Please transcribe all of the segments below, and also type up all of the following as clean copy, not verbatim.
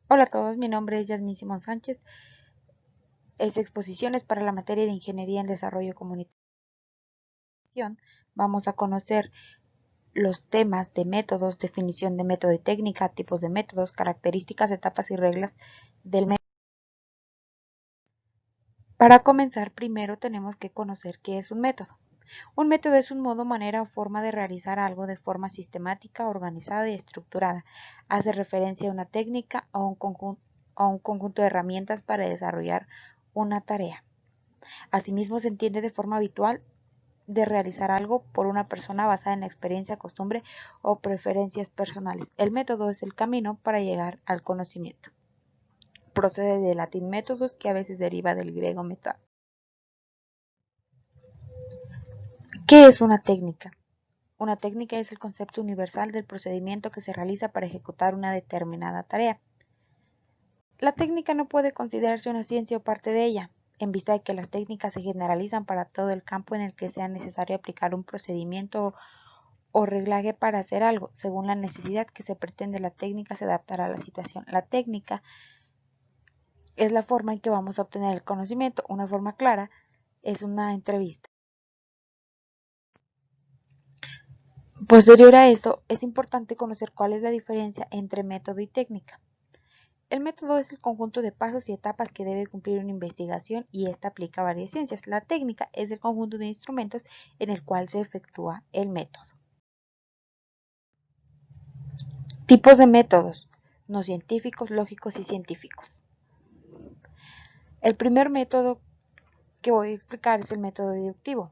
Hola a todos, mi nombre es Yasmín Simón Sánchez. Es exposiciones para la materia de Ingeniería en Desarrollo Comunitario. Vamos a conocer los temas de métodos, definición de método y técnica, tipos de métodos, características, etapas y reglas del método. Para comenzar, primero tenemos que conocer qué es un método. Un método es un modo, manera o forma de realizar algo de forma sistemática, organizada y estructurada. Hace referencia a una técnica o a un conjunto de herramientas para desarrollar una tarea. Asimismo, se entiende de forma habitual de realizar algo por una persona basada en la experiencia, costumbre o preferencias personales. El método es el camino para llegar al conocimiento. Procede del latín métodos, que a veces deriva del griego meta. ¿Qué es una técnica? Una técnica es el concepto universal del procedimiento que se realiza para ejecutar una determinada tarea. La técnica no puede considerarse una ciencia o parte de ella, en vista de que las técnicas se generalizan para todo el campo en el que sea necesario aplicar un procedimiento o reglaje para hacer algo. Según la necesidad que se pretende, la técnica se adaptará a la situación. La técnica es la forma en que vamos a obtener el conocimiento. Una forma clara es una entrevista. Posterior a eso, es importante conocer cuál es la diferencia entre método y técnica. El método es el conjunto de pasos y etapas que debe cumplir una investigación y esta aplica a varias ciencias. La técnica es el conjunto de instrumentos en el cual se efectúa el método. Tipos de métodos: no científicos, lógicos y científicos. El primer método que voy a explicar es el método deductivo.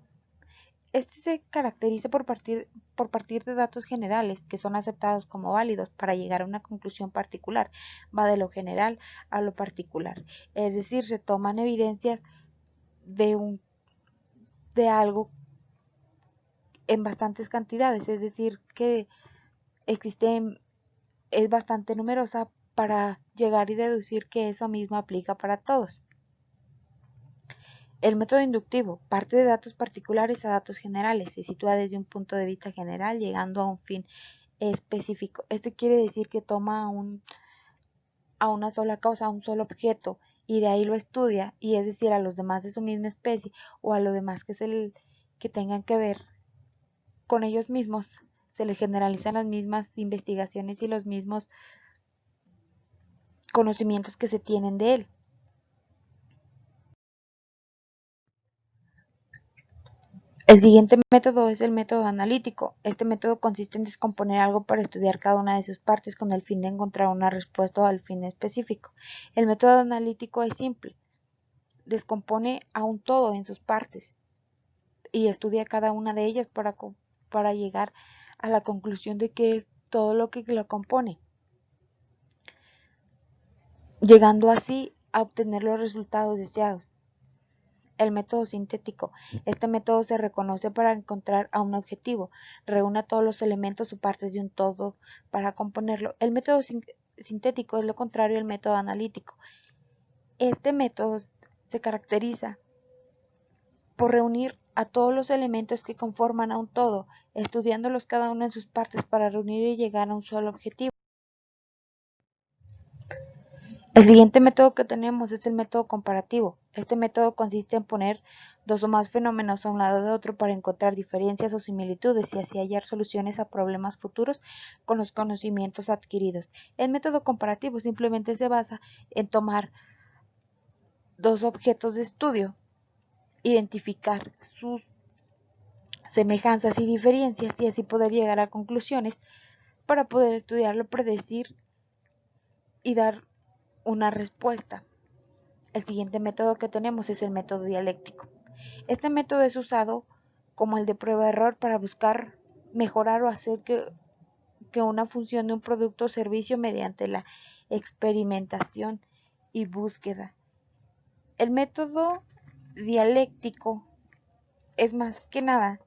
Este se caracteriza por partir de datos generales que son aceptados como válidos para llegar a una conclusión particular. Va de lo general a lo particular. Es decir, se toman evidencias de algo en bastantes cantidades, es decir, que existe, es bastante numerosa para llegar y deducir que eso mismo aplica para todos. El método inductivo parte de datos particulares a datos generales, se sitúa desde un punto de vista general llegando a un fin específico. Esto quiere decir que toma a una sola causa, a un solo objeto, y de ahí lo estudia, y es decir, a los demás de su misma especie o a lo demás que tengan que ver con ellos mismos, se le generalizan las mismas investigaciones y los mismos conocimientos que se tienen de él. El siguiente método es el método analítico. Este método consiste en descomponer algo para estudiar cada una de sus partes con el fin de encontrar una respuesta al fin específico. El método analítico es simple. Descompone a un todo en sus partes y estudia cada una de ellas para llegar a la conclusión de qué es todo lo que lo compone, llegando así a obtener los resultados deseados. El método sintético. Este método se reconoce para encontrar a un objetivo. Reúne todos los elementos o partes de un todo para componerlo. El método sintético es lo contrario al método analítico. Este método se caracteriza por reunir a todos los elementos que conforman a un todo, estudiándolos cada uno en sus partes para reunir y llegar a un solo objetivo. El siguiente método que tenemos es el método comparativo. Este método consiste en poner dos o más fenómenos a un lado de otro para encontrar diferencias o similitudes y así hallar soluciones a problemas futuros con los conocimientos adquiridos. El método comparativo simplemente se basa en tomar dos objetos de estudio, identificar sus semejanzas y diferencias y así poder llegar a conclusiones para poder estudiarlo, predecir y dar una respuesta. El siguiente método que tenemos es el método dialéctico. Este método es usado como el de prueba-error para buscar mejorar o hacer que una función de un producto o servicio mediante la experimentación y búsqueda. El método dialéctico es más que nada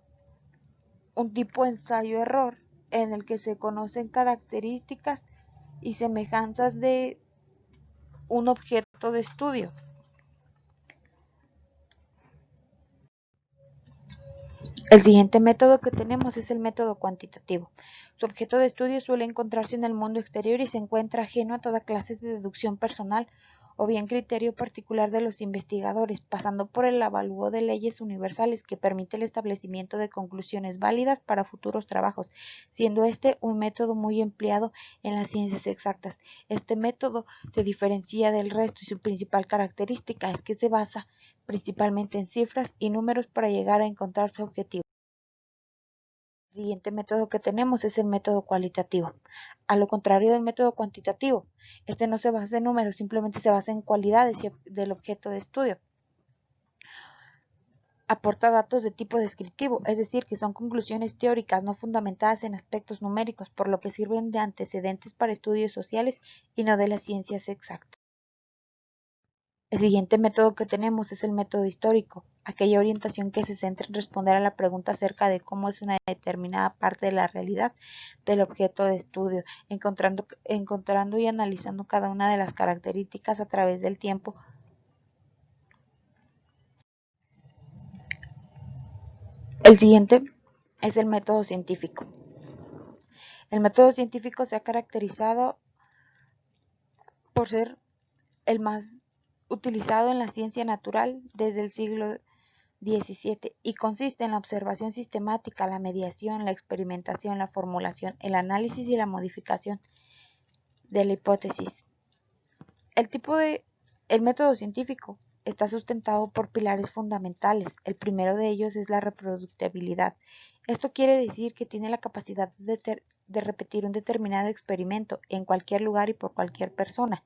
un tipo de ensayo-error en el que se conocen características y semejanzas de un objeto de estudio. El siguiente método que tenemos es el método cuantitativo. Su objeto de estudio suele encontrarse en el mundo exterior y se encuentra ajeno a toda clase de deducción personal o bien criterio particular de los investigadores, pasando por el avalúo de leyes universales que permite el establecimiento de conclusiones válidas para futuros trabajos, siendo este un método muy empleado en las ciencias exactas. Este método se diferencia del resto y su principal característica es que se basa principalmente en cifras y números para llegar a encontrar su objetivo. El siguiente método que tenemos es el método cualitativo. A lo contrario del método cuantitativo, este no se basa en números, simplemente se basa en cualidades del objeto de estudio. Aporta datos de tipo descriptivo, es decir, que son conclusiones teóricas no fundamentadas en aspectos numéricos, por lo que sirven de antecedentes para estudios sociales y no de las ciencias exactas. El siguiente método que tenemos es el método histórico, aquella orientación que se centra en responder a la pregunta acerca de cómo es una determinada parte de la realidad del objeto de estudio, encontrando y analizando cada una de las características a través del tiempo. El siguiente es el método científico. El método científico se ha caracterizado por ser el más utilizado en la ciencia natural desde el siglo 17 y consiste en la observación sistemática, la mediación, la experimentación, la formulación, el análisis y la modificación de la hipótesis. El método científico está sustentado por pilares fundamentales. El primero de ellos es la reproducibilidad. Esto quiere decir que tiene la capacidad de repetir un determinado experimento en cualquier lugar y por cualquier persona.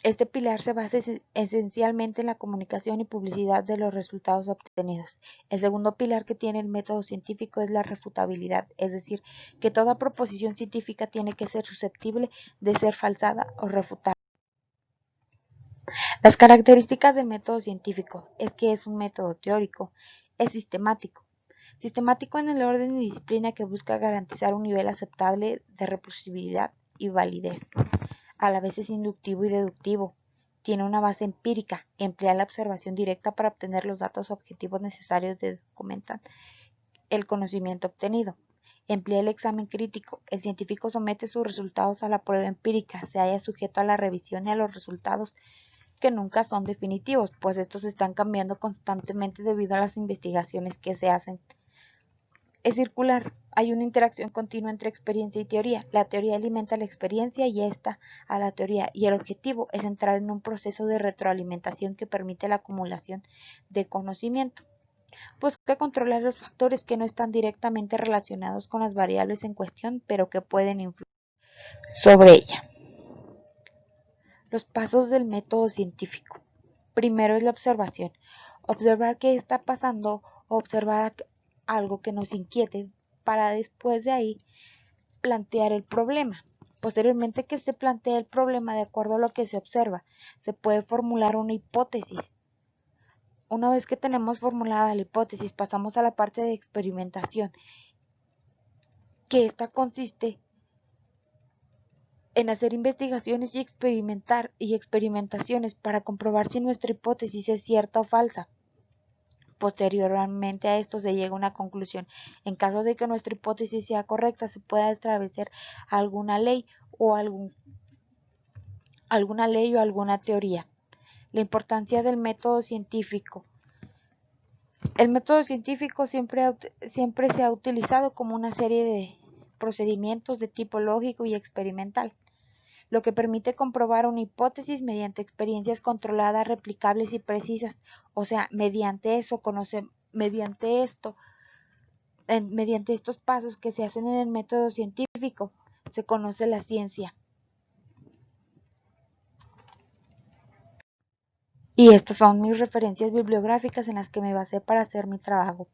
Este pilar se basa esencialmente en la comunicación y publicidad de los resultados obtenidos. El segundo pilar que tiene el método científico es la refutabilidad, es decir, que toda proposición científica tiene que ser susceptible de ser falsada o refutada. Las características del método científico es que es un método teórico, es sistemático. Sistemático en el orden y disciplina que busca garantizar un nivel aceptable de reproducibilidad y validez. A la vez es inductivo y deductivo. Tiene una base empírica, emplea la observación directa para obtener los datos objetivos necesarios que documentan el conocimiento obtenido. Emplea el examen crítico. El científico somete sus resultados a la prueba empírica, se halla sujeto a la revisión y a los resultados que nunca son definitivos, pues estos están cambiando constantemente debido a las investigaciones que se hacen. Es circular. Hay una interacción continua entre experiencia y teoría. La teoría alimenta la experiencia y esta a la teoría, y el objetivo es entrar en un proceso de retroalimentación que permite la acumulación de conocimiento. Busca controlar los factores que no están directamente relacionados con las variables en cuestión, pero que pueden influir sobre ella. Los pasos del método científico. Primero es la observación. Observar qué está pasando o observar algo que nos inquiete para después de ahí plantear el problema. Posteriormente que se plantee el problema de acuerdo a lo que se observa, se puede formular una hipótesis. Una vez que tenemos formulada la hipótesis, pasamos a la parte de experimentación, que esta consiste en hacer investigaciones y experimentaciones para comprobar si nuestra hipótesis es cierta o falsa. Posteriormente a esto se llega a una conclusión. En caso de que nuestra hipótesis sea correcta, se pueda establecer alguna ley o alguna teoría. La importancia del método científico. El método científico siempre se ha utilizado como una serie de procedimientos de tipo lógico y experimental, lo que permite comprobar una hipótesis mediante experiencias controladas, replicables y precisas. O sea, mediante estos pasos que se hacen en el método científico, se conoce la ciencia. Y estas son mis referencias bibliográficas en las que me basé para hacer mi trabajo.